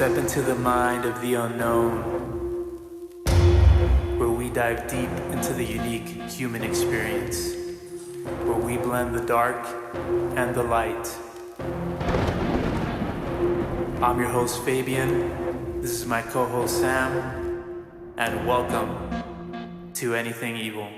Step into the mind of the unknown, where we dive deep into the unique human experience, where we blend the dark and the light. I'm your host Fabian, this is my co-host Sam, and welcome to Anything Evil.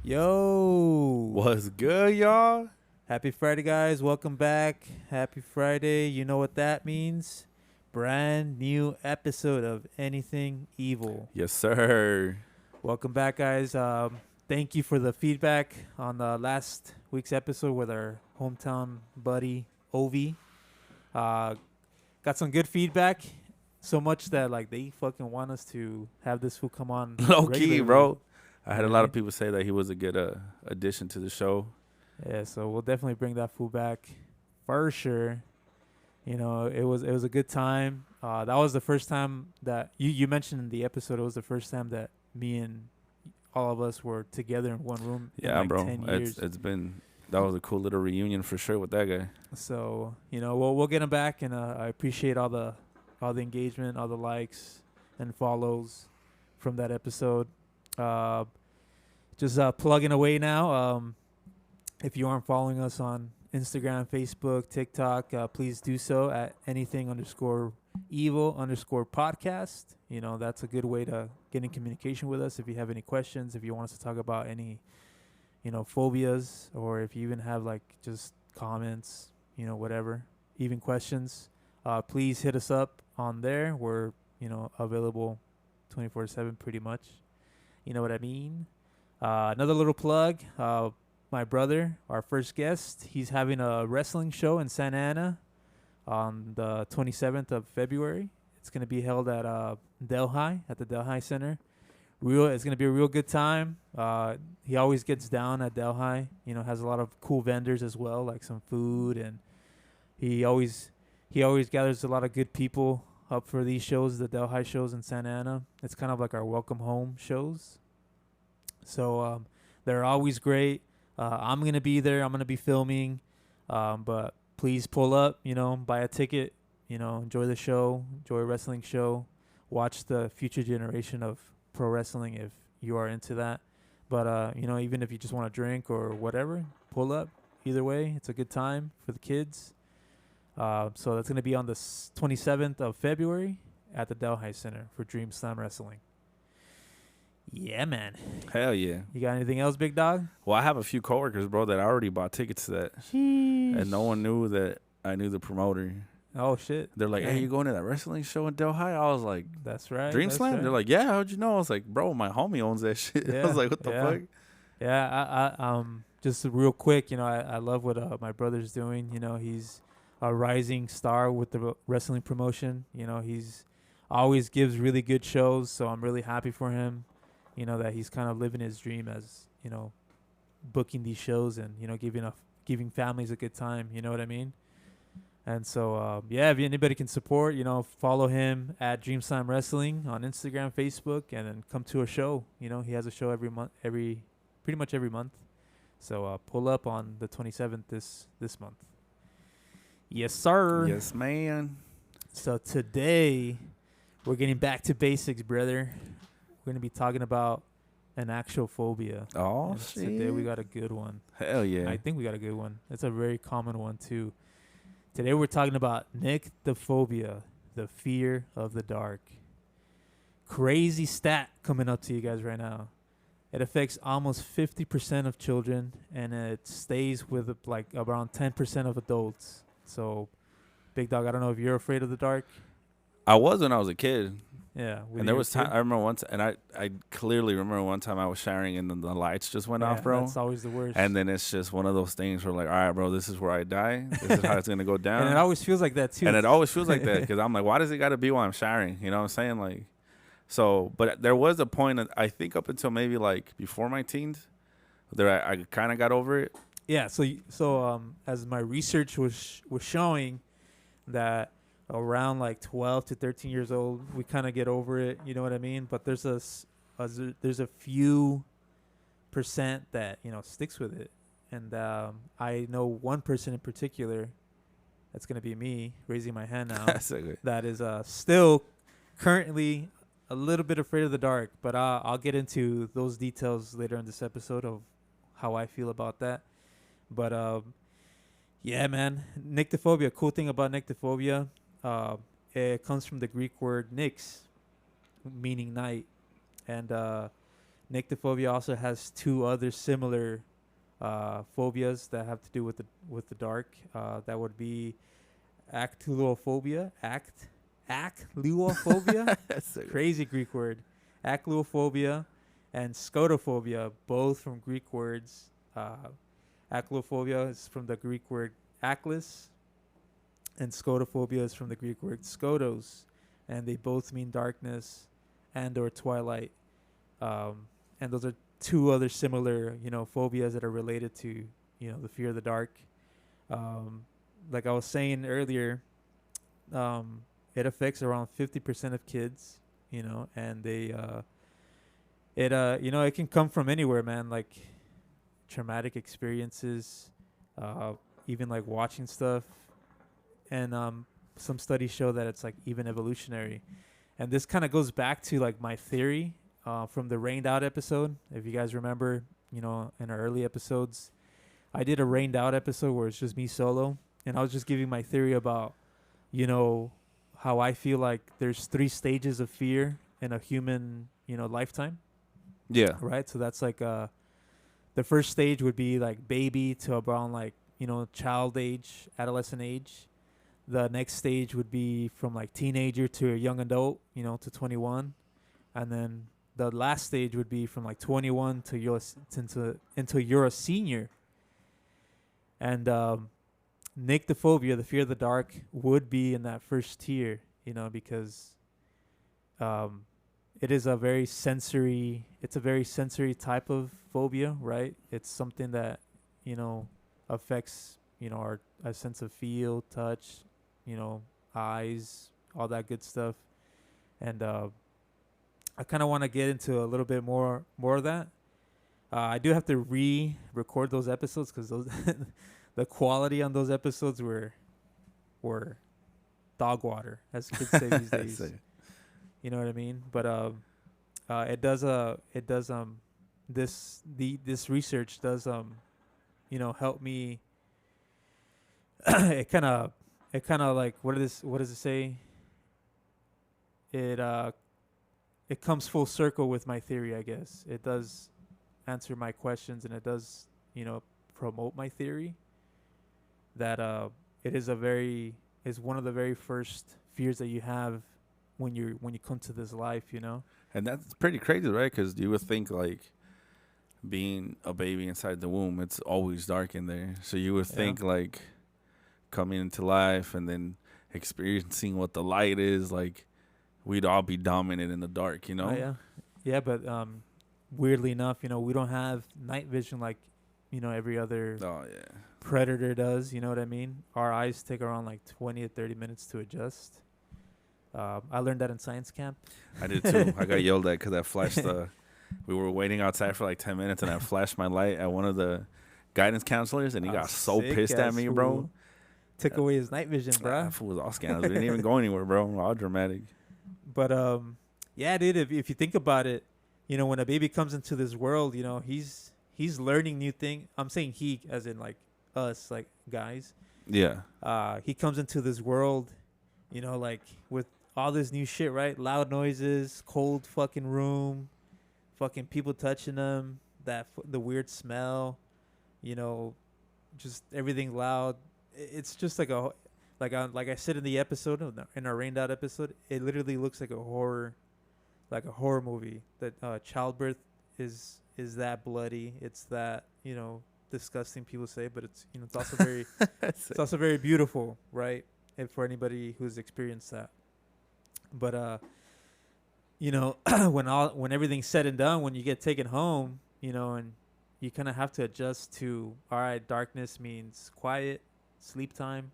Yo, What's good, y'all? happy Friday, guys. Welcome back. Happy Friday. You know what that means. Brand new episode of Anything Evil. Yes, sir. Welcome back, guys. Thank you for the feedback on the last week's episode with our hometown buddy, Ovi. Got some good feedback. So much that like they fucking want us to have this fool come on. Low key, regularly. bro. I had a lot of people say that he was a good addition to the show. Yeah, so we'll definitely bring that fool back for sure. You know, it was a good time. That was the first time that you mentioned in the episode. It was the first time that me and all of us were together in one room. Yeah, in like bro. 10 years. That was a cool little reunion for sure with that guy. So you know, we'll get him back, and I appreciate all the engagement, all the likes and follows from that episode. Just plugging away now. If you aren't following us on Instagram, Facebook, TikTok, please do so at anything_evil_podcast. You know, that's a good way to get in communication with us. If you have any questions, if you want us to talk about any, phobias, or if you even have like just comments, whatever, even questions, please hit us up on there. We're, available 24/7 pretty much. You know what I mean? Another little plug. My brother, our first guest, he's having a wrestling show in Santa Ana on the 27th of February. It's going to be held at Delhi, at the Delhi Center. It's going to be a real good time. He always gets down at Delhi. Has a lot of cool vendors as well, like some food, and he always gathers a lot of good people up for these shows, the Delhi shows in Santa Ana. It's kind of like our welcome home shows. So they're always great. I'm going to be there. I'm going to be filming. But please pull up, buy a ticket, enjoy the show, enjoy a wrestling show, watch the future generation of pro wrestling if you are into that. But, even if you just want to drink or whatever, pull up. Either way, it's a good time for the kids. So that's going to be on the 27th of February at the Delhi Center for Dream Slam Wrestling. Yeah, man. Hell yeah. You got anything else, big dog? Well, I have a few coworkers, bro, that already bought tickets to that. Sheesh. And no one knew that I knew the promoter. Oh, shit. They're like, hey, you going to that wrestling show in Delhi? I was like, that's right. Dream that's Slam? right. They're like, yeah, how'd you know? I was like, bro, my homie owns that shit. Yeah, I was like, what the fuck? Yeah, I just real quick, I love what my brother's doing. He's a rising star with the wrestling promotion. He's always gives really good shows, so I'm really happy for him. That he's kind of living his dream as, booking these shows and, giving families a good time. You know what I mean? And so, if anybody can support, follow him at Dream Slam Wrestling on Instagram, Facebook, and then come to a show. He has a show every month, pretty much every month. So pull up on the 27th this month. Yes, sir. Yes, man. So today we're getting back to basics, brother. We're going to be talking about an actual phobia. Oh, and shit. Today we got a good one. Hell yeah. I think we got a good one. It's a very common one, too. Today we're talking about Nyctophobia, the fear of the dark. Crazy stat coming up to you guys right now. It affects almost 50% of children, and it stays with like around 10% of adults. So, big dog, I don't know if you're afraid of the dark. I was when I was a kid. Yeah. And there was time, I remember once, and I clearly remember one time I was showering and then the lights just went off, bro. That's always the worst. And then it's just one of those things where like, all right, bro, this is where I die. This is how it's going to go down. And it always feels like that, too. And it always feels like that because I'm like, why does it got to be while I'm showering? You know what I'm saying? Like, so, but there was a point, I think up until maybe like before my teens, that I kind of got over it. Yeah, so as my research was showing that around like 12 to 13 years old, we kind of get over it, you know what I mean? But there's a few % that, sticks with it. And I know one person in particular That's gonna be me raising my hand now. That's okay. That is still currently a little bit afraid of the dark, but I'll get into those details later in this episode of how I feel about that. But yeah, man, nyctophobia. Cool thing about nyctophobia, it comes from the Greek word nyx, meaning night, and nyctophobia also has two other similar phobias that have to do with the dark. That would be actylophobia, actylophobia, That's okay. crazy Greek word, actylophobia, and scotophobia, both from Greek words. Actylophobia is from the Greek word aklis, and scotophobia is from the Greek word skotos, and they both mean darkness and or twilight. And those are two other similar, phobias that are related to, the fear of the dark. Like I was saying earlier, it affects around 50% of kids, and it can come from anywhere, man. Like traumatic experiences, even like watching stuff, and some studies show that it's like even evolutionary. And this kind of goes back to like my theory from the rained out episode. If you guys remember, in our early episodes, I did a rained out episode where it's just me solo, and I was just giving my theory about, how I feel like there's 3 stages of fear in a human, lifetime. Yeah. Right. So that's like the first stage would be like baby to around like, child age, adolescent age. The next stage would be from like teenager to a young adult, to 21. And then the last stage would be from like 21 to until you're a senior. And nyctophobia, the fear of the dark, would be in that first tier, because it is a very sensory type of phobia, right? It's something that, affects, our sense of feel, touch, eyes, all that good stuff. And I kind of want to get into a little bit more of that. I do have to re-record those episodes because those the quality on those episodes were dog water, as kids say these days. You know what I mean? But this research does help me. it kind of like what does it say? It comes full circle with my theory, I guess. It does answer my questions, and it does, promote my theory that it is one of the very first fears that you have when you come to this life, And that's pretty crazy, right? Because you would think like being a baby inside the womb, it's always dark in there. So you would think like coming into life and then experiencing what the light is, like we'd all be dominant in the dark, Yeah, but weirdly enough, we don't have night vision like, every other predator does. You know what I mean? Our eyes take around like 20 to 30 minutes to adjust. I learned that in science camp. I did too. I got yelled at because I flashed we were waiting outside for like 10 minutes and I flashed my light at one of the guidance counselors and he got so pissed at me, bro. Took away his night vision, bro. That fool was all scandalous. We didn't even go anywhere, bro. All dramatic. But yeah, dude. If you think about it, when a baby comes into this world, he's learning new things. I'm saying he, as in like us, like guys. Yeah. He comes into this world, like with all this new shit, right? Loud noises, cold fucking room, fucking people touching him, the weird smell, just everything loud. It's just like like I said in the episode, in our rained out episode, it literally looks like a horror movie. That childbirth is that bloody. It's that disgusting, people say, but it's it's also very it's also very beautiful, right? And for anybody who's experienced that. But when everything's said and done, when you get taken home, and you kind of have to adjust to, all right, darkness means quiet, sleep time.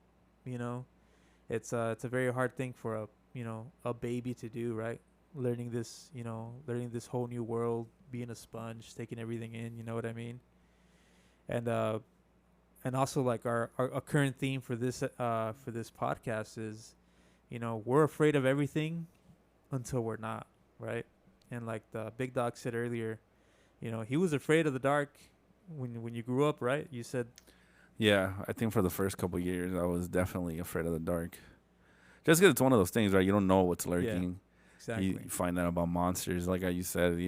It's a very hard thing for a baby to do, right? Learning this whole new world, being a sponge, taking everything in. You know what I mean? And and also like our current theme for this podcast is, we're afraid of everything until we're not, right? And like the big dog said earlier, he was afraid of the dark when you grew up, right? You said, Yeah, I think for the first couple years, I was definitely afraid of the dark. Just because it's one of those things, right? You don't know what's lurking. exactly. You find out about monsters, like you said,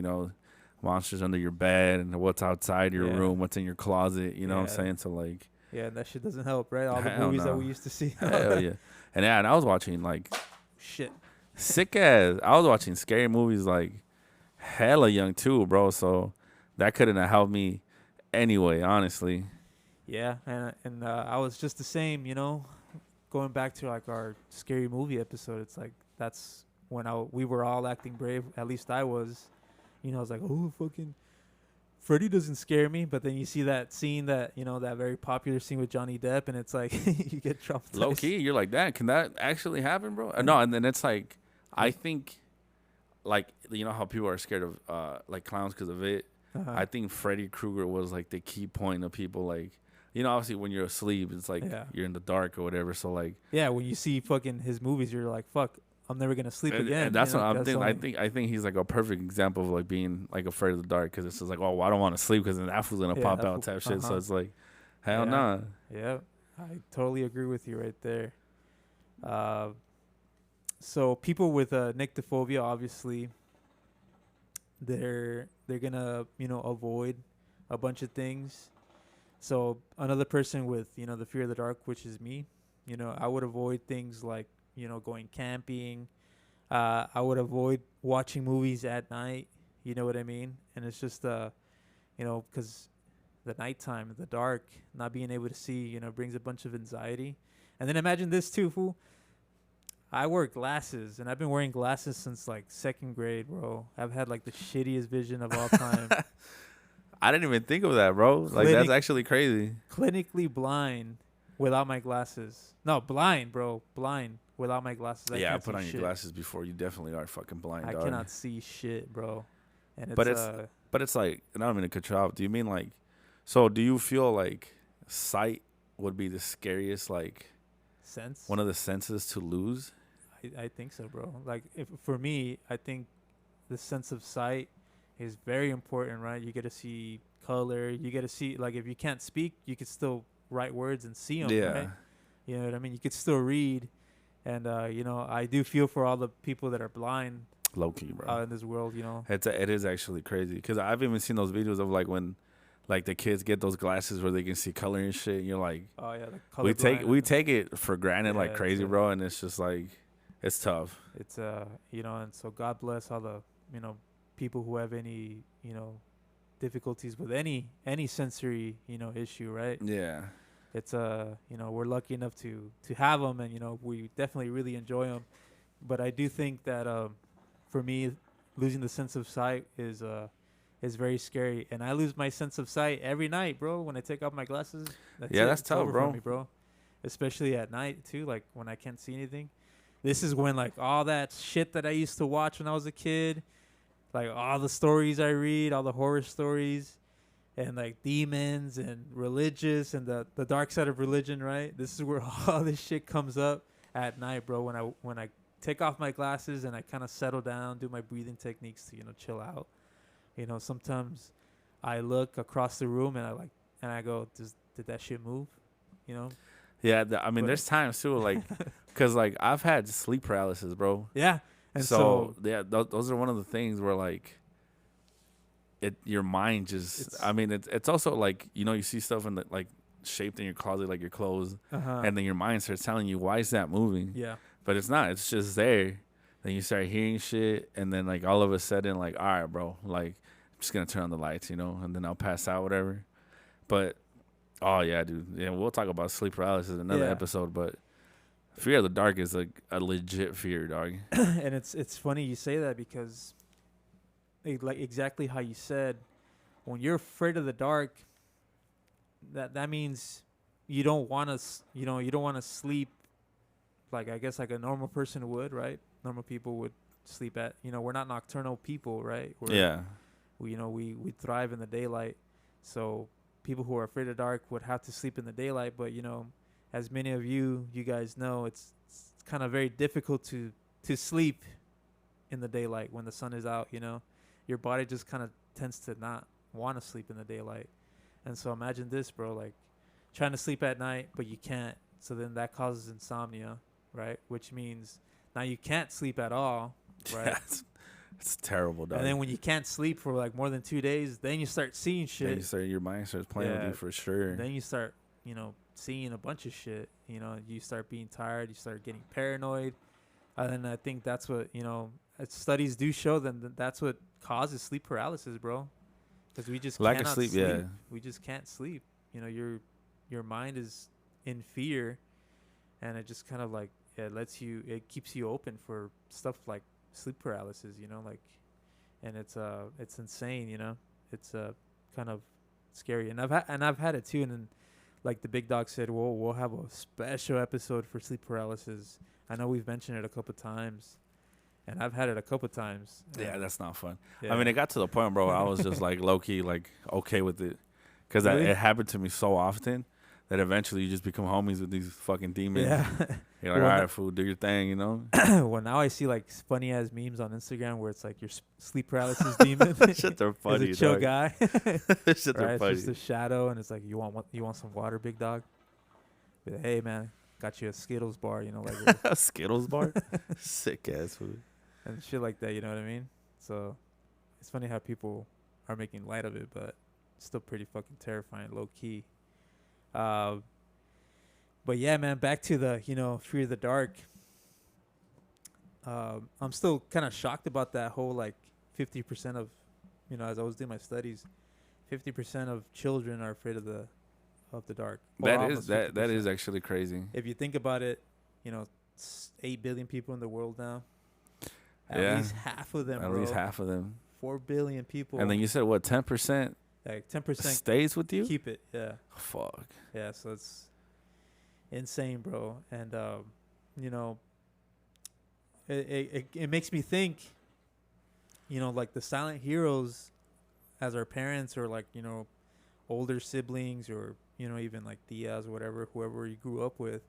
monsters under your bed and what's outside your room, what's in your closet. You know what I'm saying? So like, yeah, and that shit doesn't help, right? All the hell movies that no. we used to see. Hell yeah. And I was watching like Shit. sick ass. I was watching scary movies like hella young too, bro. So that couldn't have helped me anyway, honestly. Yeah, and I was just the same, going back to like our scary movie episode. It's like that's when we were all acting brave. At least I was. I was like, oh, fucking Freddy doesn't scare me. But then you see that scene that that very popular scene with Johnny Depp, and it's like you get traumatized. Low key, you're like, that can that actually happen, bro? No, and then it's like, I think, like how people are scared of like clowns because of it. Uh-huh. I think Freddy Krueger was like the key point of people like. Obviously when you're asleep, it's like you're in the dark or whatever. So like, yeah, when you see fucking his movies, you're like, fuck, I'm never gonna sleep again. And that's what I'm thinking. I think he's like a perfect example of like being like afraid of the dark because it's just like, oh, I don't want to sleep because then that fool's gonna pop out type shit. So it's like, hell nah. Yeah, I totally agree with you right there. So people with nyctophobia, obviously, they're gonna avoid a bunch of things. So another person with the fear of the dark, which is me, I would avoid things like going camping. I would avoid watching movies at night. You know what I mean? And it's just because the nighttime, the dark, not being able to see, brings a bunch of anxiety. And then imagine this too, fool. I wear glasses, and I've been wearing glasses since like second grade, bro. I've had like the shittiest vision of all time. I didn't even think of that, bro. Like that's actually crazy. Clinically blind without my glasses. No, blind, bro. Blind without my glasses. I put on your glasses before. You definitely are fucking blind, I dog. cannot see shit, bro. And but it's like, and I don't mean to cut you off. Do you mean like, so do you feel like sight would be the scariest, like, sense? one of the senses to lose? I think so, bro. Like, for me, I think the sense of sight is very important, right? You get to see color. You get to see, like, if you can't speak, you can still write words and see them, right? You know what I mean? You could still read. And, I do feel for all the people that are blind. Low key, bro. In this world, It is actually crazy. Because I've even seen those videos of, like, when, like, the kids get those glasses where they can see color and shit. And you're like, oh, yeah. The color we take it for granted like crazy, bro. And it's just, like, it's tough. It's, and so God bless all the, people who have any, difficulties with any sensory, issue, right? Yeah. It's we're lucky enough to have them, and we definitely really enjoy them. But I do think that for me, losing the sense of sight is very scary, and I lose my sense of sight every night, bro. When I take off my glasses, that's tough, bro. For me, bro. Especially at night too, like when I can't see anything. This is when like all that shit that I used to watch when I was a kid, like all the stories I read, all the horror stories, and like demons and religious and the dark side of religion, right? This is where all this shit comes up at night, bro. When I take off my glasses and I kind of settle down, do my breathing techniques to chill out. Sometimes I look across the room and I go, did that shit move? Yeah, there's times too, like, because like I've had sleep paralysis, bro. Yeah, and so yeah, those are one of the things where like your mind just. It's also like you see stuff in the like shaped in your closet, like your clothes, and then your mind starts telling you why is that moving? Yeah, but it's not. It's just there. Then you start hearing shit, and then like all of a sudden, like, all right, bro, like I'm just gonna turn on the lights, and then I'll pass out, whatever. But oh yeah, dude. Yeah, we'll talk about sleep paralysis in another episode, but fear of the dark is like a legit fear, dog. And it's funny you say that because like exactly how you said, when you're afraid of the dark, that means you don't want to sleep like I guess like a normal person would, right? Normal people would sleep at, we're not nocturnal people, right? We thrive in the daylight. So people who are afraid of dark would have to sleep in the daylight, but as many of you guys know, it's kind of very difficult to sleep in the daylight when the sun is out. Your body just kind of tends to not want to sleep in the daylight. And so imagine this, bro, like trying to sleep at night, but you can't. So then that causes insomnia, right? Which means now you can't sleep at all, right? It's terrible, dog. And then when you can't sleep for like more than 2 days, then you start seeing shit. Then your mind starts playing with you for sure. Then you start, seeing a bunch of shit. You start being tired. You start getting paranoid. And I think that's what, studies do show that's what causes sleep paralysis, bro. Because we just cannot sleep. Yeah. We just can't sleep. Your mind is in fear, and it just kind of like it keeps you open for stuff like sleep paralysis, and it's insane, it's kind of scary. And I've had it too, and then like the big dog said, we'll have a special episode for sleep paralysis. I know we've mentioned it a couple times, and I've had it a couple times. Yeah, that's not fun. Yeah. I mean, it got to the point, bro, I was just like low key like okay with it, because really? It happened to me so often that eventually you just become homies with these fucking demons. Yeah. You're like, all right, fool, do your thing, Well, now I see like funny ass memes on Instagram where it's like your sleep paralysis demon. Shit, they're funny. He's a chill guy. Shit, they're funny. It's just a shadow, and it's like, you want some water, big dog? But, hey, man, got you a Skittles bar, like a Skittles bar? Sick ass food. And shit like that, you know what I mean? So it's funny how people are making light of it, but it's still pretty fucking terrifying, low key. But yeah, man, back to the, fear of the dark. I'm still kind of shocked about that whole, like, 50% of, as I was doing my studies, 50% of children are afraid of the dark. That is actually crazy. If you think about it, 8 billion people in the world now. At least half of them, At least half of them. 4 billion people. And then you said, what, 10%? Like 10% stays with you? Keep it, yeah. Fuck. Yeah, so it's insane, bro. And it makes me think, like the silent heroes as our parents, or like, older siblings, or even like tias or whatever, whoever you grew up with.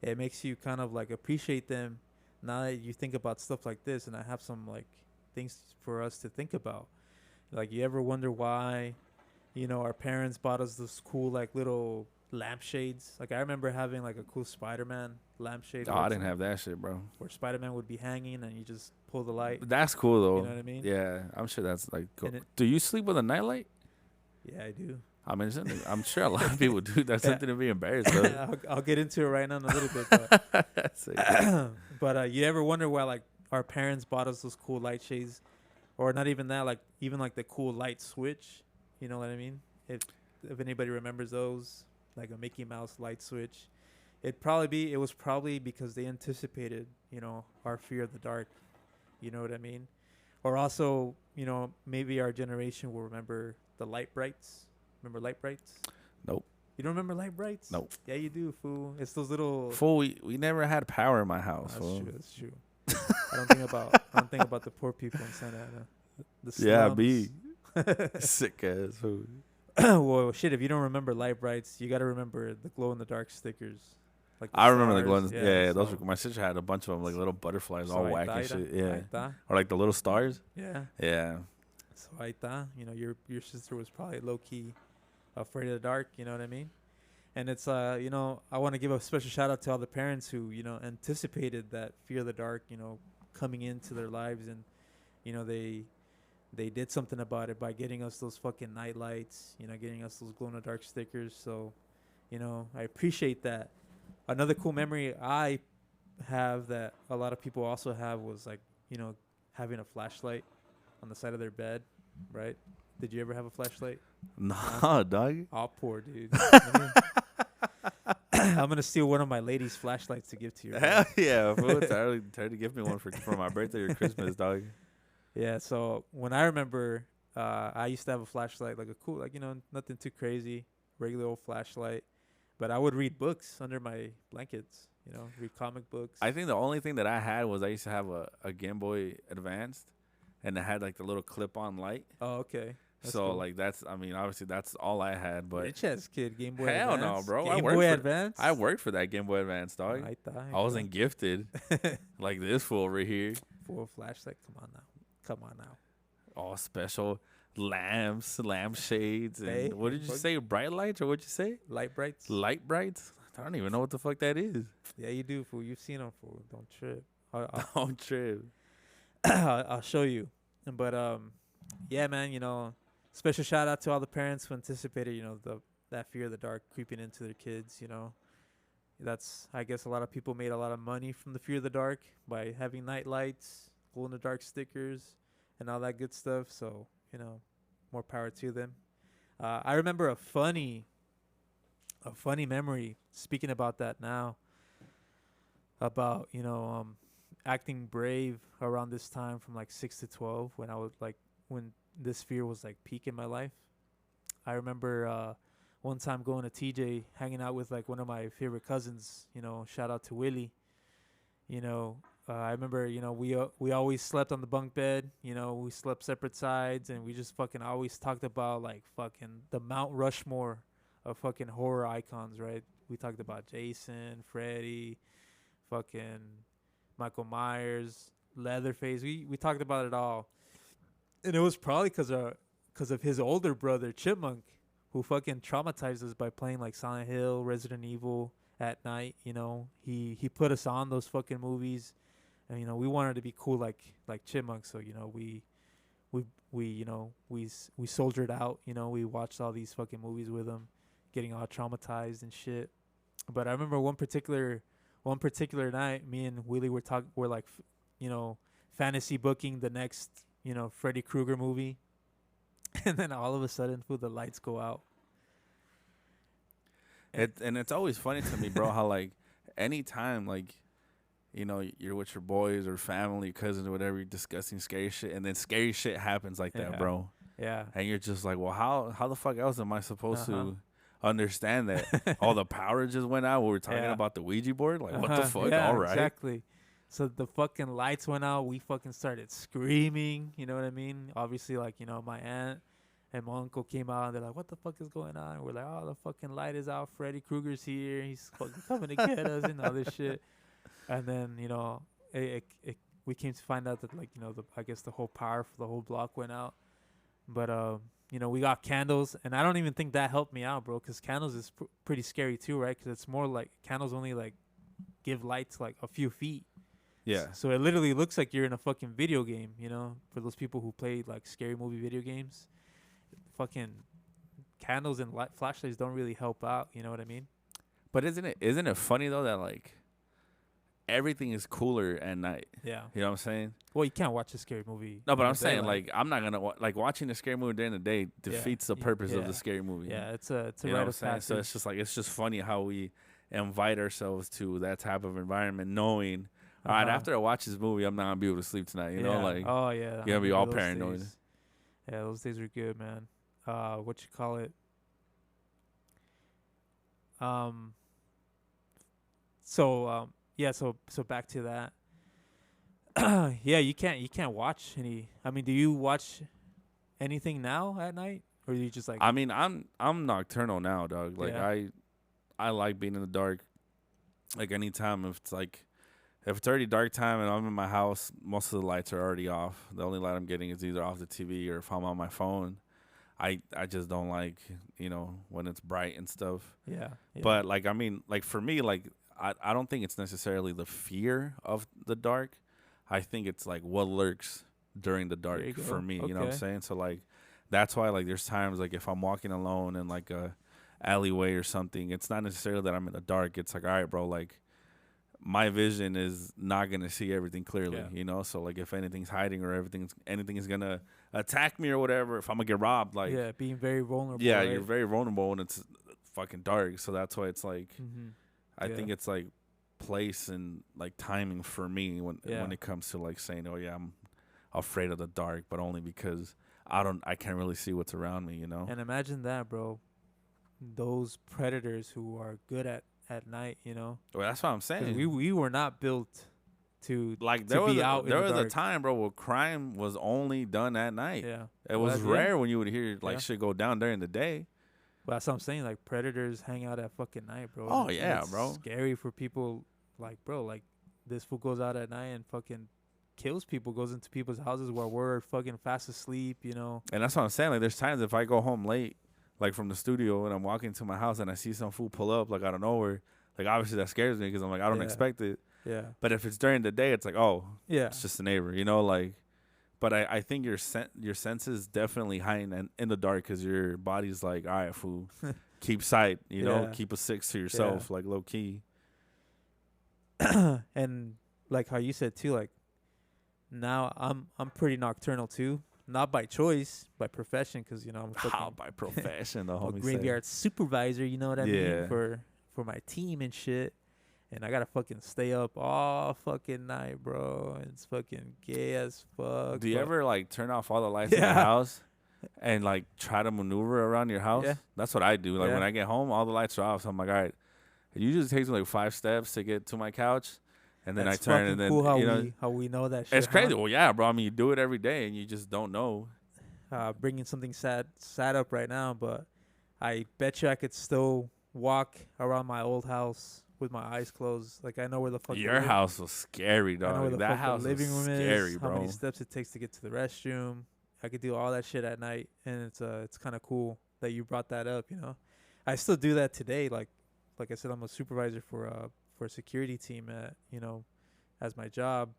It makes you kind of like appreciate them now that you think about stuff like this. And I have some like things for us to think about. Like, you ever wonder why our parents bought us this cool, like, little lampshades? Like, I remember having, like, a cool Spider-Man lampshade. Oh, I didn't have that shit, bro. Where Spider-Man would be hanging and you just pull the light. That's cool, though. You know what I mean? Yeah, I'm sure that's, like, cool. Do you sleep with a nightlight? Yeah, I do. I mean, I'm sure a lot of people do. That's something to be embarrassed of. I'll get into it right now in a little bit. But you ever wonder why, like, our parents bought us those cool light shades? Or not even that, like, even, like, the cool light switch. You know what I mean? If anybody remembers those, like a Mickey Mouse light switch, it was probably because they anticipated, our fear of the dark. You know what I mean? Or also, maybe our generation will remember the light brights. Remember light brights? Nope. You don't remember light brights? Nope. Yeah, you do, fool. It's those little. Fool, we never had power in my house. That's true. I don't think about the poor people in Santa Ana. The slums. Yeah, me. Sick ass food. Well, shit, if you don't remember light brights, you got to remember the glow-in-the-dark stickers. Like I remember the glow. Yeah, those were, my sister had a bunch of them, like little butterflies, all wacky shit. Yeah, or like the little stars. Yeah. So I thought, your sister was probably low-key afraid of the dark. You know what I mean? And it's I want to give a special shout out to all the parents who anticipated that fear of the dark, coming into their lives, and they did something about it by getting us those fucking night lights, getting us those glow-in-the-dark stickers. So, I appreciate that. Another cool memory I have that a lot of people also have was, like, having a flashlight on the side of their bed, right? Did you ever have a flashlight? Nah, dog. Oh, poor dude. I'm going to steal one of my ladies' flashlights to give to you. Hell yeah. Try to give me one for my birthday or Christmas, dog. Yeah, so when I remember, I used to have a flashlight, like a cool, like, nothing too crazy, regular old flashlight. But I would read books under my blankets, read comic books. I think the only thing that I had was I used to have a Game Boy Advanced, and it had, like, the little clip-on light. Oh, okay. That's So cool. like that's, I mean, obviously that's all I had, but Rich ass kid, Game Boy hell Advance. no, bro. Game Boy Advance. I worked for that Game Boy Advance, dog. I thought. I wasn't gifted like this fool over here. Full flashlight. Come on now. Come on now. All special lamps, lampshades, and Hey, what did you say? Bright lights, or what'd you say? Light brights. Light brights? I don't even know what the fuck that is. Yeah, you do, fool. You've seen them, fool. Don't trip. I'll, Don't trip. I'll show you. But yeah, man. You know, special shout out to all the parents who anticipated, you know, that fear of the dark creeping into their kids. You know, that's, I guess, a lot of people made a lot of money from the fear of the dark by having night lights, glow in the dark stickers, and all that good stuff. So, you know, more power to them. I remember a funny memory, speaking about that now, about, you know, acting brave around this time from like 6 to 12, when I was like, when this fear was like peak in my life. I remember one time going to TJ, hanging out with like one of my favorite cousins, you know, shout out to Willie. You know, I remember, you know, we always slept on the bunk bed, you know, we slept separate sides, and we just fucking always talked about like fucking the Mount Rushmore of fucking horror icons, right? We talked about Jason, Freddy, fucking Michael Myers, Leatherface. We talked about it all. And it was probably because of his older brother, Chipmunk, who fucking traumatized us by playing like Silent Hill, Resident Evil at night. You know, he put us on those fucking movies, and you know, we wanted to be cool like Chipmunk. So you know, we you know, we soldiered out. You know, we watched all these fucking movies with him, getting all traumatized and shit. But I remember one particular night, me and Willie were like, you know, fantasy booking the next, you know, Freddy Krueger movie. And then all of a sudden, the lights go out. And it's always funny to me, bro, how like anytime like, you know, you're with your boys or family, cousins or whatever, you're discussing scary shit, and then scary shit happens like that, bro. Yeah. And you're just like, well, how the fuck else am I supposed to understand that? All the power just went out. We were talking about the Ouija board. Like, what the fuck? Yeah, all right. Exactly. So the fucking lights went out. We fucking started screaming. You know what I mean? Obviously, like, you know, my aunt and my uncle came out, and they're like, what the fuck is going on? And we're like, oh, the fucking light is out. Freddy Krueger's here. He's fucking coming to get us and all this shit. And then, you know, we came to find out that, like, you know, I guess the whole power for the whole block went out. But, you know, we got candles, and I don't even think that helped me out, bro, because candles is pretty scary too, right? Because it's more like candles only, like, give light to, like, a few feet. Yeah. So it literally looks like you're in a fucking video game, you know, for those people who play, like, scary movie video games. Fucking candles and flashlights don't really help out, you know what I mean? But isn't it funny, though, that, like, everything is cooler at night? Yeah. You know what I'm saying? Well, you can't watch a scary movie. No, but I'm saying, like, I'm not gonna like watching a scary movie during the day defeats the purpose of the scary movie. Yeah, it's a you know rite what of I'm passage. saying? So it's just funny how we invite ourselves to that type of environment, knowing, all right, after I watch this movie, I'm not gonna be able to sleep tonight. You know, like, oh yeah, you're gonna be all paranoid. Days. Yeah, those days were good, man. What you call it? So back to that. Yeah, you can't watch any. I mean, do you watch anything now at night, or do you just like? I mean, I'm nocturnal now, dog. Like, I like being in the dark. Like, anytime if it's already dark time and I'm in my house, most of the lights are already off. The only light I'm getting is either off the TV or if I'm on my phone. I just don't like, you know, when it's bright and stuff. Yeah. But, like, I mean, like, for me, like, I don't think it's necessarily the fear of the dark. I think it's, like, what lurks during the dark for me. You know what I'm saying? So, like, that's why, like, there's times, like, if I'm walking alone in, like, a alleyway or something, it's not necessarily that I'm in the dark. It's like, all right, bro, like, my vision is not going to see everything clearly, you know? So, like, if anything's hiding or anything is going to attack me or whatever, if I'm going to get robbed, like... Yeah, being very vulnerable. Yeah, right? you're very vulnerable when it's fucking dark. So that's why it's, like... I think it's, like, place and, like, timing for me when it comes to, like, saying, oh, yeah, I'm afraid of the dark, but only because I can't really see what's around me, you know? And imagine that, bro. Those predators who are good at night, you know. Well, that's what I'm saying. We were not built to like to be out. There was a time, bro, where crime was only done at night. Yeah, It was yeah. rare when you would hear like Yeah. shit go down during the day. Well, that's what I'm saying. Like predators hang out at fucking night, bro. Oh, And yeah, it's bro. scary for people. Like, bro, like this fool goes out at night and fucking kills people, goes into people's houses while we're fucking fast asleep. You know. And that's what I'm saying. Like, there's times if I go home late, like from the studio, and I'm walking to my house and I see some fool pull up like out of nowhere, like obviously that scares me because I'm like I don't Yeah. expect it. Yeah. But if it's during the day, it's like, oh, Yeah. it's just a neighbor, you know, like. But I think your senses definitely heighten in the dark because your body's like, all right, fool, keep sight, you know, Yeah. keep a six to yourself, like low key. And like how you said too, like now I'm pretty nocturnal too, not by choice, by profession, because you know I'm How fucking by profession, the a homie graveyard supervisor. You know what I Yeah. mean, for my team and shit. And I gotta fucking stay up all fucking night, bro. It's fucking gay as fuck. Do you but- ever like turn off all the lights in the Yeah. house and like try to maneuver around your house? Yeah. That's what I do. Like Yeah. when I get home, all the lights are off. So I'm like, all right. It usually takes me like 5 steps to get to my couch, and then That's I turn fucking and then cool how you know how we know that shit. it's crazy. huh? Well, yeah, bro. I mean, you do it every day, and you just don't know. Bringing something sad up right now, but I bet you I could still walk around my old house with my eyes closed. Like I know where the fuck Your house was scary, I know where dog. the That fuck house the living was room scary, is, bro. how many steps it takes to get to the restroom. I could do all that shit at night, and it's kind of cool that you brought that up. You know, I still do that today. Like I said, I'm a supervisor for a security team at as my job,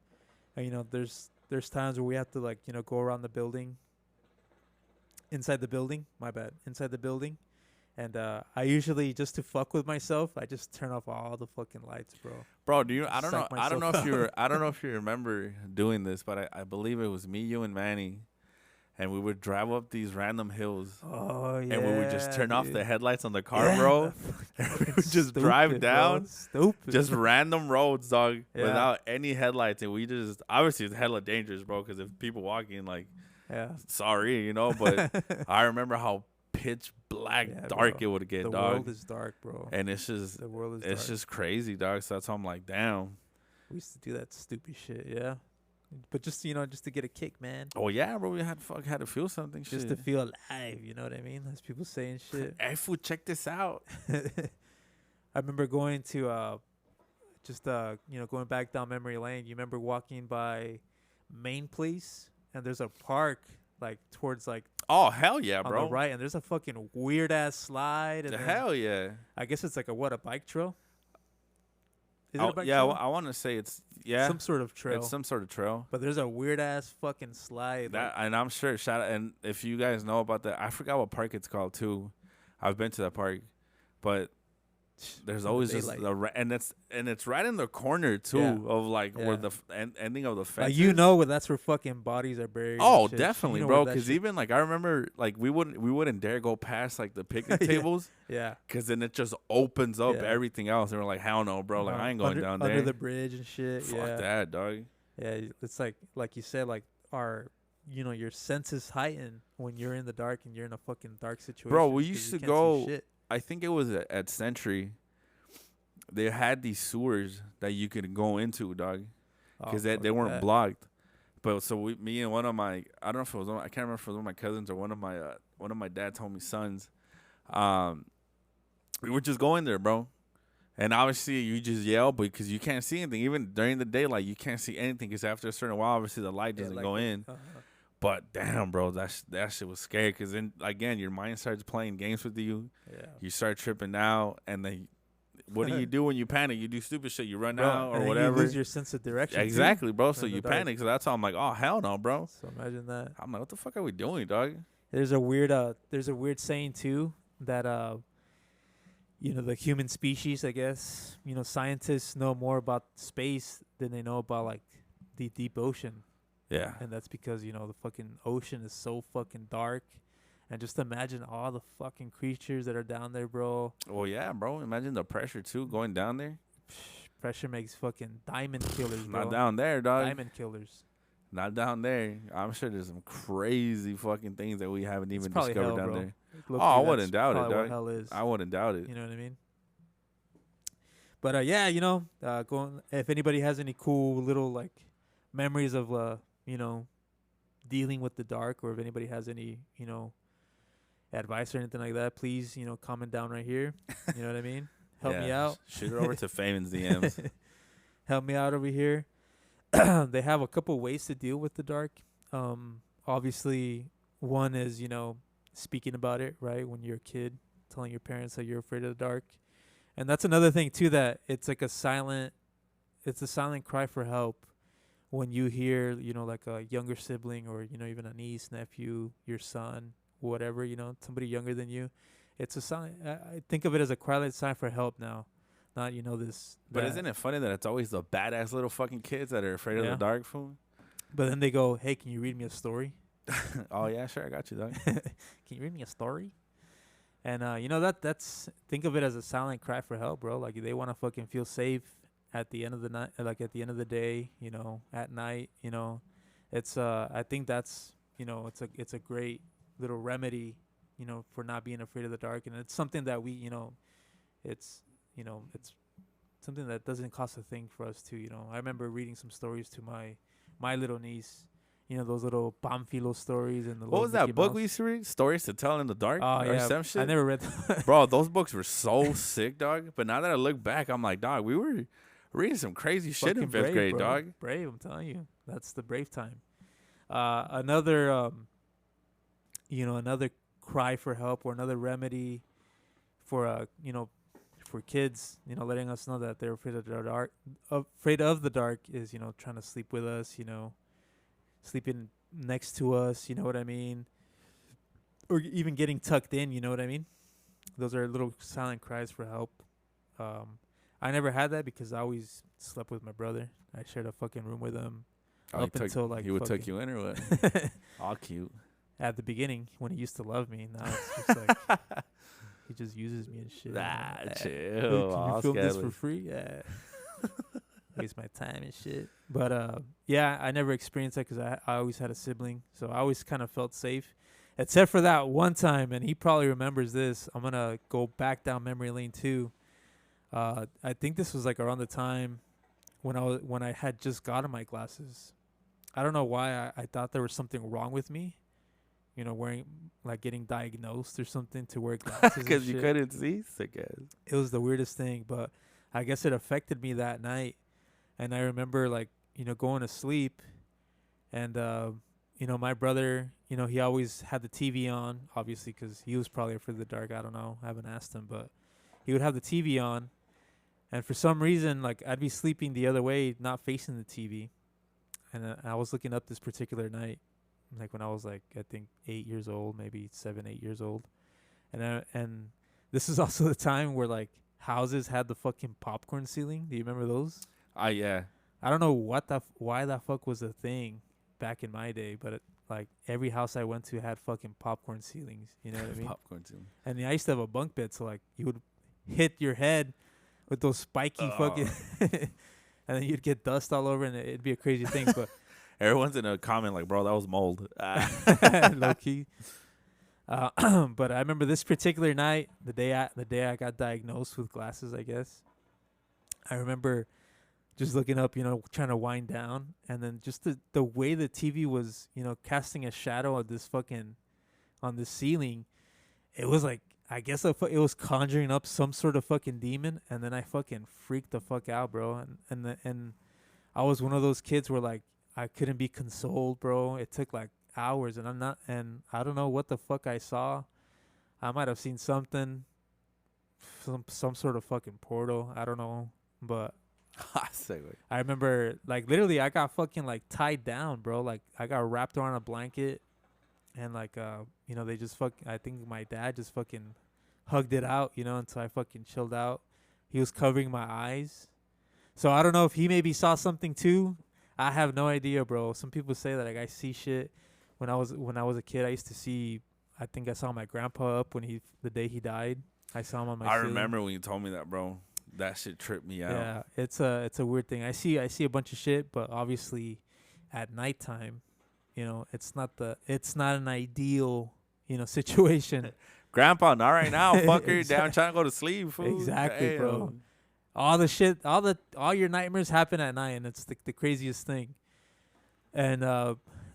and there's times where we have to like go around the building. Inside the building, inside the building. And I usually, just to fuck with myself, I just turn off all the fucking lights, bro. Bro, do you? I don't know. Psych I don't know myself if you. out. I don't know if you remember doing this, but I believe it was me, you, and Manny, and we would drive up these random hills, Oh yeah. and we would just turn off the dude. headlights on the car, Yeah, bro. fucking We would just drive stupid, bro. down, Stupid. just random roads, dog, Yeah. without any headlights, and we just obviously it's hella dangerous, bro, because if people walking, like, yeah. sorry, you know, but I remember how pitch black Yeah, dark bro. it would get, The dog. world is dark, bro. And it's just The world is it's dark. just crazy, dog. So that's why I'm like, damn. We used to do that stupid shit, yeah. But just just to get a kick, man. Oh yeah, bro. We had to feel something. Just shit. to feel alive, you know what I mean? As people saying shit. Hey, fool, check this out. I remember going to going back down memory lane. You remember walking by Main Place, and there's a park like towards like Oh hell yeah, on bro. the right, and there's a fucking weird ass slide. And The then hell yeah. I guess it's like a bike trail. Is it Oh, a bike yeah, trail? I want to say it's Some sort of trail. It's some sort of trail. But there's a weird ass fucking slide. That and I'm sure shout out, and if you guys know about that, I forgot what park it's called too. I've been to that park, but there's in the always just daylight. and it's right in the corner too Yeah. of like Yeah. where the ending of the fence. Like is. where that's where fucking bodies are buried. and Oh, shit. definitely, You know bro. where that Because shit- even like I remember, like we wouldn't dare go past like the picnic Yeah. tables, yeah, because then it just opens up Yeah. everything else. And we're like, hell no, bro. Like I ain't going under, down under there. the bridge and shit. Fuck yeah, that, dog. yeah. It's like you said, like our your senses heighten when you're in the dark and you're in a fucking dark situation. Bro, we 'cause used you to can't see go- shit. I think it was at Century. They had these sewers that you could go into, dog, because Oh, they fuck weren't that. blocked. But so me and one of my, I don't know if it was I can't remember if it was one of my cousins or one of my dad's homie sons. We were just going there, bro. And obviously you just yell because you can't see anything. Even during the daylight, you can't see anything because after a certain while, obviously the light Yeah, doesn't like go the- in. uh-huh. But damn, bro, that shit was scary because then again your mind starts playing games with you. Yeah. You start tripping out, and then what do you do when you panic? You do stupid shit. You run Bro, out and or then whatever. You lose your sense of direction. too. Exactly, bro. So in the you dark. panic. So that's how I'm like, oh hell no, bro. So imagine that. I'm like, what the fuck are we doing, dog? There's a weird saying too that the human species, I guess, scientists know more about space than they know about like the deep ocean. Yeah. And that's because, the fucking ocean is so fucking dark. And just imagine all the fucking creatures that are down there, bro. Well, yeah, bro. Imagine the pressure too going down there. Pressure makes fucking diamond killers, bro. Not down there, dog. Diamond killers. Not down there. I'm sure there's some crazy fucking things that we haven't even probably discovered hell, down bro. there. Low-key, I that's wouldn't doubt it, probably what dog. hell is. I wouldn't doubt it. You know what I mean? But going. If anybody has any cool little like memories of dealing with the dark, or if anybody has any, advice or anything like that, please, comment down right here. You know what I mean? Help me out. Shoot it over to Famon's DMs. Help me out over here. They have a couple ways to deal with the dark. Obviously, one is, speaking about it, right? When you're a kid, telling your parents that you're afraid of the dark. And that's another thing too, that it's like a silent cry for help when you hear, like a younger sibling, or, even a niece, nephew, your son, whatever, somebody younger than you. It's a sign. I think of it as a quiet sign for help now, not, this. But isn't it funny that it's always the badass little fucking kids that are afraid of the dark, fool? But then they go, hey, can you read me a story? Oh, yeah, sure, I got you, dog. Can you read me a story? And, that's, think of it as a silent cry for help, bro. Like, they want to fucking feel safe at the end of the night, like at the end of the day, at night, it's, I think that's, it's a great little remedy, for not being afraid of the dark. And it's something that we, it's something that doesn't cost a thing for us to, I remember reading some stories to my little niece, those little Pamphilo stories. And what was that book we used to read? Stories to Tell in the Dark? Oh, or yeah. some shit? I never read that. Bro, those books were so sick, dog. But now that I look back, I'm like, dog, we were reading some crazy shit in fifth grade, bro. dog. Brave, I'm telling you. That's the brave time. Another cry for help, or another remedy for, for kids, letting us know that they're afraid of the dark is, trying to sleep with us, sleeping next to us, you know what I mean? Or even getting tucked in, you know what I mean? Those are little silent cries for help. I never had that because I always slept with my brother. I shared a fucking room with him until like he would tuck you in or what? All cute. At the beginning, when he used to love me, now it's just like he just uses me and shit. Chill. Can you film this for free? Yeah. Waste my time and shit. But yeah, I never experienced that because I always had a sibling, so I always kind of felt safe, except for that one time, and he probably remembers this. I'm gonna go back down memory lane too. I think this was like around the time when I had just gotten my glasses. I don't know why I thought there was something wrong with me, wearing, like, getting diagnosed or something to wear glasses. Because you couldn't see, sick ass. It was the weirdest thing, but I guess it affected me that night. And I remember, like, going to sleep, and, my brother, he always had the TV on, obviously, because he was probably afraid of the dark. I don't know. I haven't asked him, but he would have the TV on. And for some reason, like, I'd be sleeping the other way, not facing the TV. And I was looking up this particular night, like when I was like, I think 8 years old, maybe 7, 8 years old. And this is also the time where, like, houses had the fucking popcorn ceiling. Do you remember those? Yeah. I don't know why that fuck was a thing back in my day, but like every house I went to had fucking popcorn ceilings. You know what I mean? Popcorn ceiling. And I used to have a bunk bed, so like you would hit your head with those spiky fucking, and then you'd get dust all over, and it'd be a crazy thing. But everyone's in a comment like, "Bro, that was mold." Low key. But I remember this particular night, the day I got diagnosed with glasses, I guess. I remember just looking up, trying to wind down, and then just the way the TV was, casting a shadow on the ceiling. It was like, I guess it was conjuring up some sort of fucking demon, and then I fucking freaked the fuck out, bro. And I was one of those kids where, like, I couldn't be consoled, bro. It took like hours, and I don't know what the fuck I saw. I might have seen something, some sort of fucking portal. I don't know, but I remember, like, literally I got fucking, like, tied down, bro. Like, I got wrapped around a blanket, and like they just I think my dad just fucking hugged it out, until I fucking chilled out. He was covering my eyes, so I don't know if he maybe saw something too. I have no idea, bro. Some people say that, like, I see shit. When I was a kid, I used to see. I think I saw my grandpa up the day he died. I saw him on my. I remember when you told me that, bro. That shit tripped me out. Yeah, it's a weird thing. I see a bunch of shit, but obviously, at nighttime, it's not an ideal, situation. Grandpa, not right now, fucker. Exactly. Down trying to go to sleep. Fool. Exactly, Damn. bro. All the shit, all your nightmares happen at night, and it's the craziest thing. And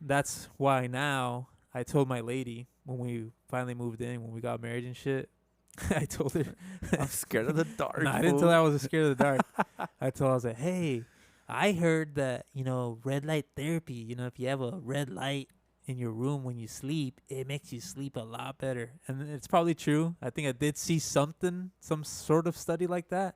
that's why now I told my lady when we finally moved in, when we got married and shit. I told her. I'm scared of the dark. No, I didn't tell fool. her I was scared of the dark. I told her, I was like, hey, I heard that, red light therapy, if you have a red light in your room when you sleep, it makes you sleep a lot better. And it's probably true. I think I did see some sort of study like that.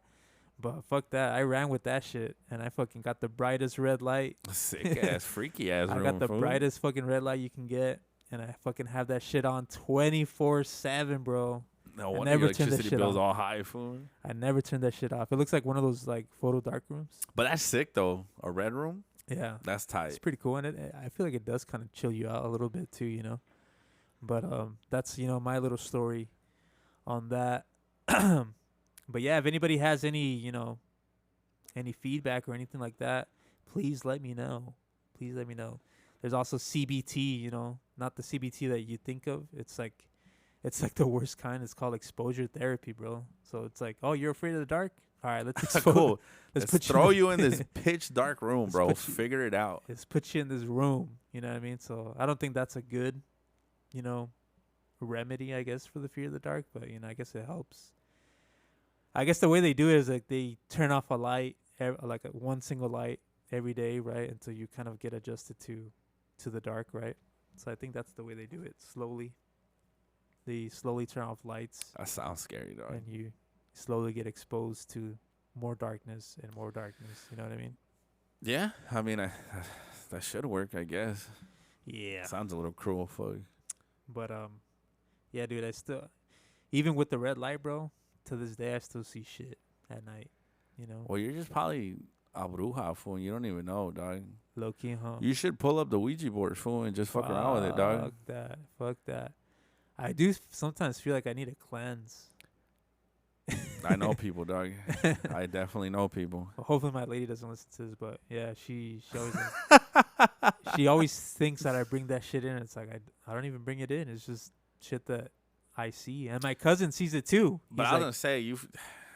But fuck that. I ran with that shit. And I fucking got the brightest red light. Sick ass, freaky ass I room. got the fool. brightest fucking red light you can get. And I fucking have that shit on 24/7, bro. No I wonder never your turned that electricity shit bills on. all high, fool. I never turned that shit off. It looks like one of those like photo dark rooms. But that's sick though. A red room. Yeah. That's tight. It's pretty cool, and I feel like it does kind of chill you out a little bit too. But that's my little story on that. But yeah, if anybody has any any feedback or anything like that, please let me know. Please let me know. There's also CBT, not the CBT that you think of. It's like the worst kind. It's called exposure therapy, bro. So it's like, oh, you're afraid of the dark? All right, let's expose. Cool. Let's Let's put throw you you in this pitch dark room, Let's bro. put you- Figure it out. Let's put you in this room. You know what I mean? So I don't think that's a good, remedy, I guess, for the fear of the dark. But I guess it helps. I guess the way they do it is like they turn off a light, like one single light every day, right? Until you kind of get adjusted to the dark, right? So I think that's the way they do it. Slowly. They slowly turn off lights, That sounds scary, dog. and you slowly get exposed to more darkness and more darkness. You know what I mean? Yeah, I mean, that should work, I guess. Yeah. Sounds a little cruel, fuck. But yeah, dude, I still, even with the red light, bro, to this day I still see shit at night. Well, you're just probably a bruja, fool, and you don't even know, dog. Low key, huh? You should pull up the Ouija board, fool, and just fuck around with it, dog. Fuck that. I do sometimes feel like I need a cleanse. I know people, dog. I definitely know people. Well, hopefully my lady doesn't listen to this, but yeah, she always she always thinks that I bring that shit in. It's like I don't even bring it in. It's just shit that I see, and my cousin sees it too. But He's I was like, gonna say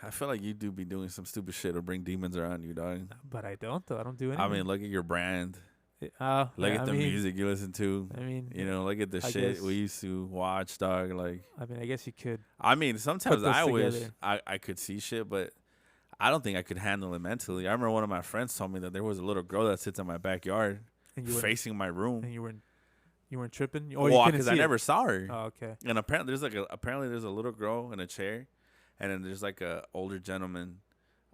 I feel like you do be doing some stupid shit or bring demons around you, dog. but I don't though. I don't do anything. I mean, look at your brand. Look yeah, at the music you listen to. I mean, Look at the I shit guess- we used to watch, dog. Like, I mean, I guess you could. I mean, sometimes those I wish together. I could see shit, but I don't think I could handle it mentally. I remember one of my friends told me that there was a little girl that sits in my backyard And you weren't, facing my room. and you weren't tripping. Oh, Well, you couldn't because see I it. never saw her. Oh, okay. And apparently there's a little girl in a chair, and then there's like a older gentleman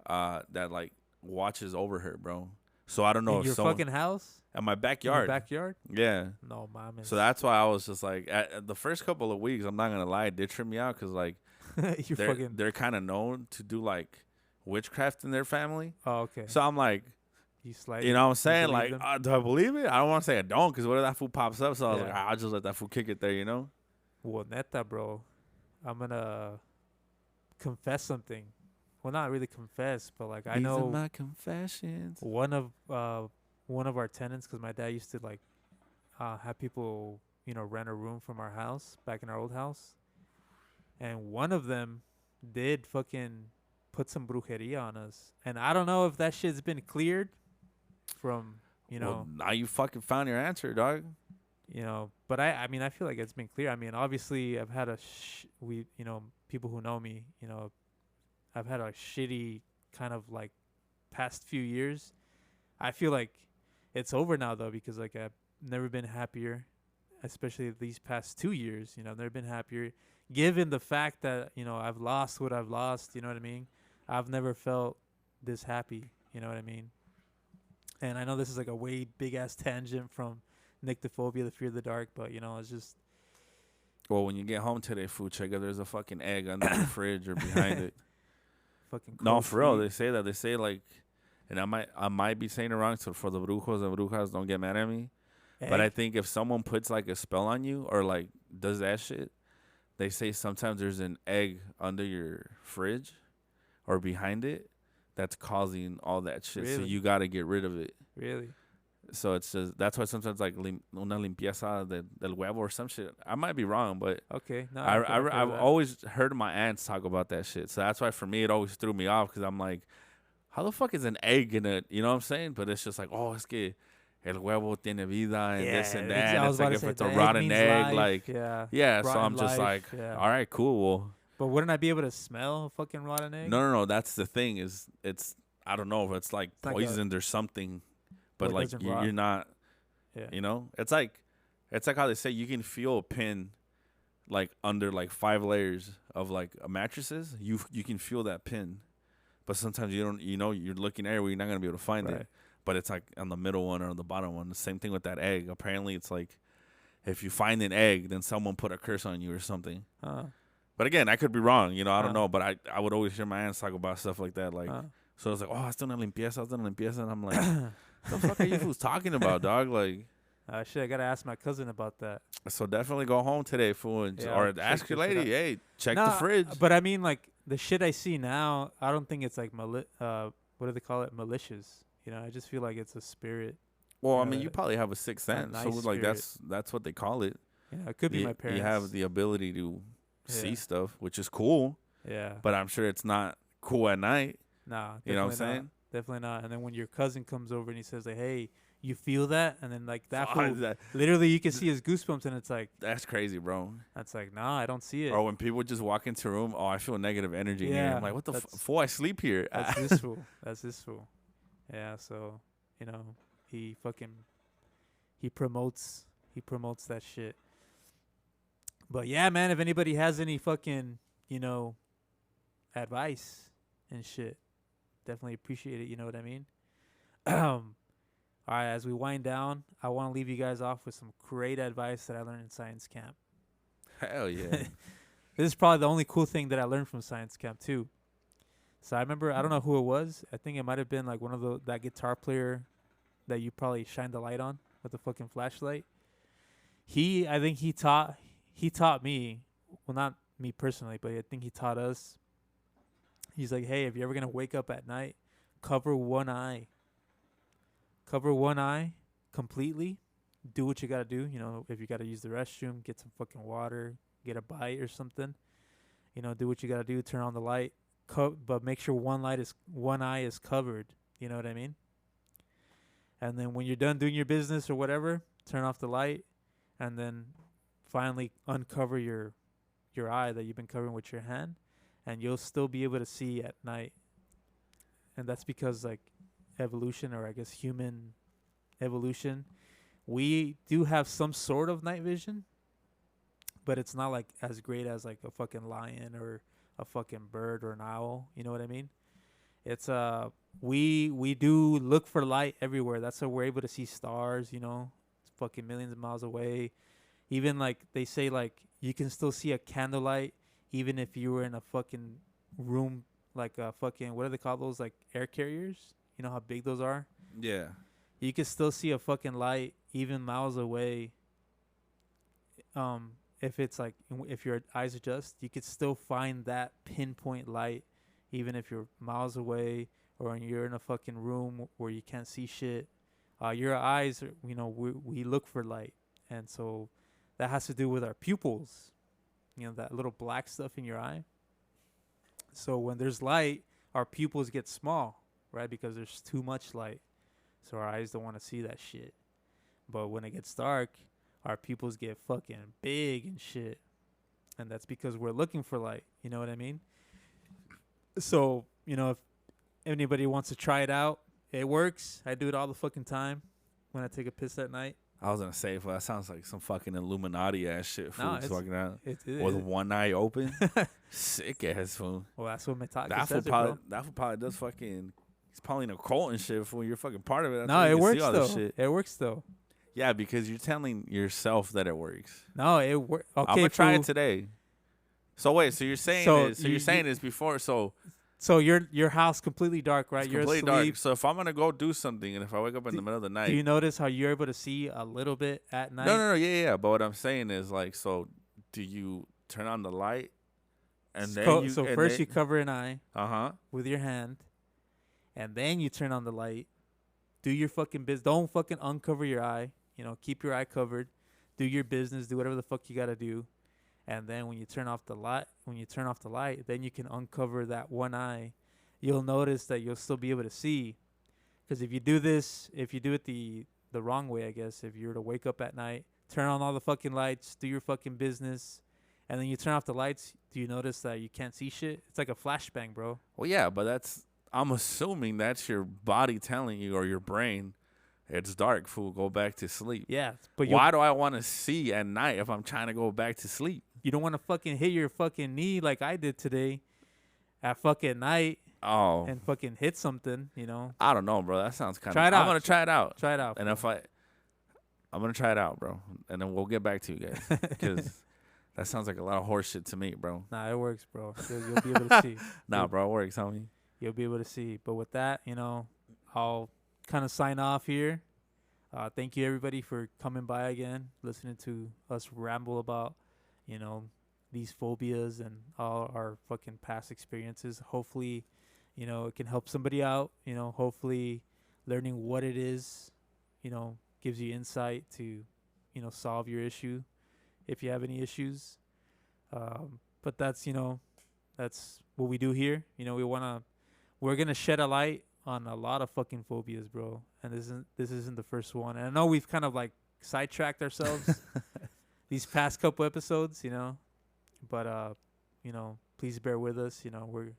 that like watches over her, bro. So I don't know In if your someone fucking house, at my in your backyard. backyard. Yeah. No, mom. So that's why I was just like, at the first couple of weeks, I'm not gonna lie, it did trip me out because like you're fucking. they're kind of known to do like witchcraft in their family. Oh, okay. So I'm like, You slide. you know what I'm saying? believe Like, them? do I believe it? I don't want to say I don't, because what if that fool pops up? So I was like, Yeah. I'll just let that fool kick it there, you know? Well, neta, bro. I'm gonna confess something. Well, not really confess, but like I These know are my confessions. one of our tenants, because my dad used to like have people rent a room from our house back in our old house, and one of them did fucking put some brujeria on us, and I don't know if that shit's been cleared from Well, now you fucking found your answer, dog. but I mean I feel like it's been clear. I mean, obviously I've had people who know me, I've had a shitty kind of like past few years. I feel like it's over now though, because like I've never been happier, especially these past 2 years. I've never been happier, given the fact that I've lost what I've lost. You know what I mean? I've never felt this happy. You know what I mean? And I know this is like a way big ass tangent from Nyctophobia, the fear of the dark, but it's just Well, when you get home today, food, check if there's a fucking egg under the fridge or behind it. fucking No, cold for real, feet. they say that. They say like, and I might be saying it wrong. So for the brujos and brujas, don't get mad at me. But I Egg? think if someone puts like a spell on you or like does that shit, they say sometimes there's an egg under your fridge or behind it that's causing all that shit. So Really? you got to get rid of it. Really? So it's just that's why sometimes like una limpieza del huevo or some shit. I might be wrong, but Okay. No, I've heard of that. always heard my aunts talk about that shit. So that's why for me it always threw me off because I'm like, how the fuck is an egg in it? You know what I'm saying? But it's just like, oh, it's good. el huevo tiene vida and this and ex- that. I And was it's about like to if say, it's the a egg rotten means egg, life. like Yeah. yeah. So Rotten I'm just life, like, yeah. all right, cool. Well, But wouldn't I be able to smell a fucking rotten egg? no. That's the thing is it's I don't know if it's like It's like poisoned or something, but it like doesn't rot. you're not. Yeah. You know, it's like how they say you can feel a pin like under like 5 layers of like mattresses. You can feel that pin, but sometimes you don't. You know, you're looking everywhere. You're not gonna be able to find Right. it. But it's like on the middle one or on the bottom one. The same thing with that egg. Apparently, it's like if you find an egg, then someone put a curse on you or something. But again, I could be wrong. You know, I don't know. But I would always hear my aunts talk about stuff like that. Like, so I was like, oh, esto no limpieza, and I'm like, the fuck are you fools talking about, dog? Like, shit, I gotta ask my cousin about that. so definitely go home today, fool, and Yeah, or I'll ask check your this shit lady, out. hey, check the Nah, fridge. But I mean, like the shit I see now, I don't think it's like what do they call it? Malicious. You know, I just feel like it's a spirit. Well, I mean, you probably have a sixth a sense, nice so like spirit. that's what they call it. Yeah, it could be my parents. You have the ability to see Yeah. stuff, which is cool. Yeah. But I'm sure it's not cool at night. Nah, You know what I'm definitely not. saying? Definitely not. And then when your cousin comes over and he says like, "Hey, you feel that?" and then like that Fuck, fool, literally you can see his goosebumps, and it's like that's crazy, bro. that's like, nah, I don't see it. Or when people just walk into a room, oh, I feel negative energy in here. Yeah, I'm like, what the that's- fool? I sleep here. That's this fool. That's this fool. Yeah. So you know, he promotes that shit. But yeah, man, if anybody has any fucking, advice and shit, definitely appreciate it. You know what I mean? All right, as we wind down, I want to leave you guys off with some great advice that I learned in science camp. Hell yeah. This is probably the only cool thing that I learned from science camp too. So I remember, I don't know who it was. I think it might have been like one of that guitar player that you probably shined the light on with the fucking flashlight. I think he taught me, well, not me personally, but I think he taught us. He's like, hey, if you're ever going to wake up at night, cover one eye. Cover one eye completely. Do what you got to do. You know, if you got to use the restroom, get some fucking water, get a bite or something. You know, do what you got to do. Turn on the light. But make sure one eye is covered. You know what I mean? And then when you're done doing your business or whatever, turn off the light, and then finally uncover your eye that you've been covering with your hand, and you'll still be able to see at night. And that's because like evolution, or I guess human evolution, we do have some sort of night vision, but it's not like as great as like a fucking lion or a fucking bird or an owl. You know what I mean? It's we do look for light everywhere. That's how we're able to see stars, you know. It's fucking millions of miles away. Even like they say like you can still see a candlelight even if you were in a fucking room, like a fucking, what do they call those, like air carriers? You know how big those are? Yeah. You can still see a fucking light even miles away. If your eyes adjust, you could still find that pinpoint light even if you're miles away or you're in a fucking room where you can't see shit. Your eyes, we look for light. And so that has to do with our pupils, that little black stuff in your eye. So when there's light, our pupils get small, right? Because there's too much light. So our eyes don't want to see that shit. But when it gets dark, our pupils get fucking big and shit. And that's because we're looking for light. You know what I mean? So, if anybody wants to try it out, it works. I do it all the fucking time when I take a piss at night. I was gonna say, well, that sounds like some fucking Illuminati ass shit. No, Fool's fucking out It with one eye open. Sick ass fool. Well, that's what Metaka That says, fool probably does fucking. He's probably in a cult and shit. Fool, you're fucking part of it. That's No, why you it can works see all this though. shit. It works though. Yeah, because you're telling yourself that it works. No, it works. Okay, I'm gonna try fool. it today. So wait, so you're saying you're saying this before, So your house completely dark, right? it's You're completely asleep. dark. So if I'm gonna go do something, and if I wake up in the middle of the night, Do you notice how you're able to see a little bit at night? no, yeah. But what I'm saying is like, so do you turn on the light, and then first you cover an eye uh-huh. with your hand, and then you turn on the light. Do your fucking business. Don't fucking uncover your eye. Keep your eye covered. Do your business. Do whatever the fuck you gotta do. And then when you turn off the light, then you can uncover that one eye. You'll notice that you'll still be able to see. Because if you do it the wrong way, I guess. If you were to wake up at night, turn on all the fucking lights, do your fucking business, and then you turn off the lights, do you notice that you can't see shit? It's like a flashbang, bro. Well, yeah, but I'm assuming that's your body telling you, or your brain, it's dark, fool, go back to sleep. Yeah, but Why do I want to see at night if I'm trying to go back to sleep? you don't want to fucking hit your fucking knee like I did today at fucking night Oh, and fucking hit something, you know? I don't know, bro. That sounds kind of. Try it out. I'm gonna try it out. Try it out. And I'm gonna try it out, bro, and then we'll get back to you guys because that sounds like a lot of horse shit to me, bro. Nah, it works, bro. You'll be able to see. Nah, bro, it works, homie. You'll be able to see. But with that, you know, I'll kind of sign off here. Thank you, everybody, for coming by again, listening to us ramble about, you know, these phobias and all our fucking past experiences. Hopefully, you know, it can help somebody out. You know, hopefully learning what it is, you know, gives you insight to, you know, solve your issue if you have any issues. But that's, you know, that's what we do here. You know, we're going to shed a light on a lot of fucking phobias, bro. And this isn't the first one. And I know we've kind of like sidetracked ourselves these past couple episodes, you know, but, you know, please bear with us. You know, we're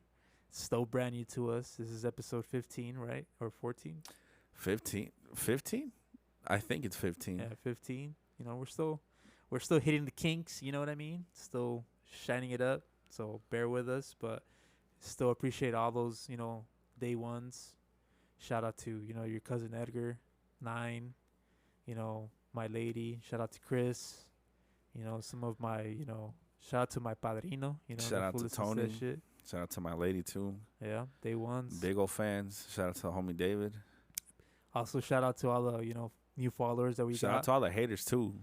still brand new to us. This is episode 15, right? Or 14? 15? I think it's 15. Yeah, 15. You know, we're still hitting the kinks, you know what I mean? Still shining it up. So bear with us, but still appreciate all those, you know, day ones. Shout out to, you know, your cousin Edgar, 9, you know, my lady. Shout out to Chris. You know, some of my, you know, shout out to my padrino. You know, Shout out to Tony. that shit. Shout out to my lady too. Yeah, day ones. Big old fans. Shout out to homie David. Also, shout out to all the, you know, new followers that we Shout got. out to all the haters too.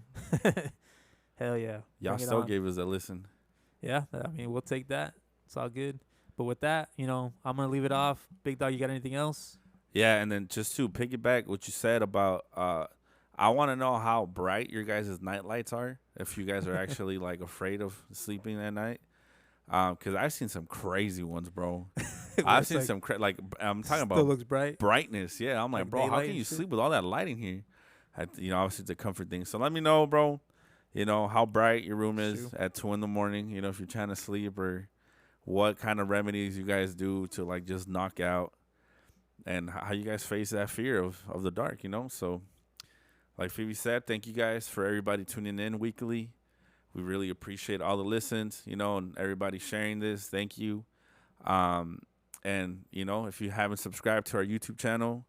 Hell yeah. Y'all Bring it still on. gave us a listen. Yeah, I mean, we'll take that. It's all good. But with that, you know, I'm going to leave it off. Big Dog, you got anything else? Yeah, and then just to piggyback what you said about, I want to know how bright your guys' night lights are. If you guys are actually like afraid of sleeping at night, because I've seen some crazy ones, bro. I've seen like, some I'm talking still about looks bright. brightness. Yeah, I'm like, Like bro, how daylight can you and shit? sleep with all that light in here? You know, obviously it's a comfort thing. So let me know, bro. You know how bright your room is at 2 a.m. You know, if you're trying to sleep, or what kind of remedies you guys do to like just knock out, and how you guys face that fear of the dark. You know, so like Phoebe said, thank you guys for everybody tuning in weekly. We really appreciate all the listens, you know, and everybody sharing this. Thank you. And, you know, if you haven't subscribed to our YouTube channel,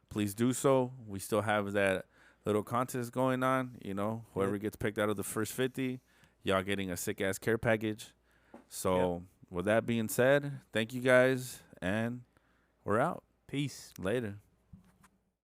please do so. We still have that little contest going on. You know, whoever gets picked out of the first 50, y'all getting a sick-ass care package. So with that being said, thank you guys, and we're out. Peace. Later.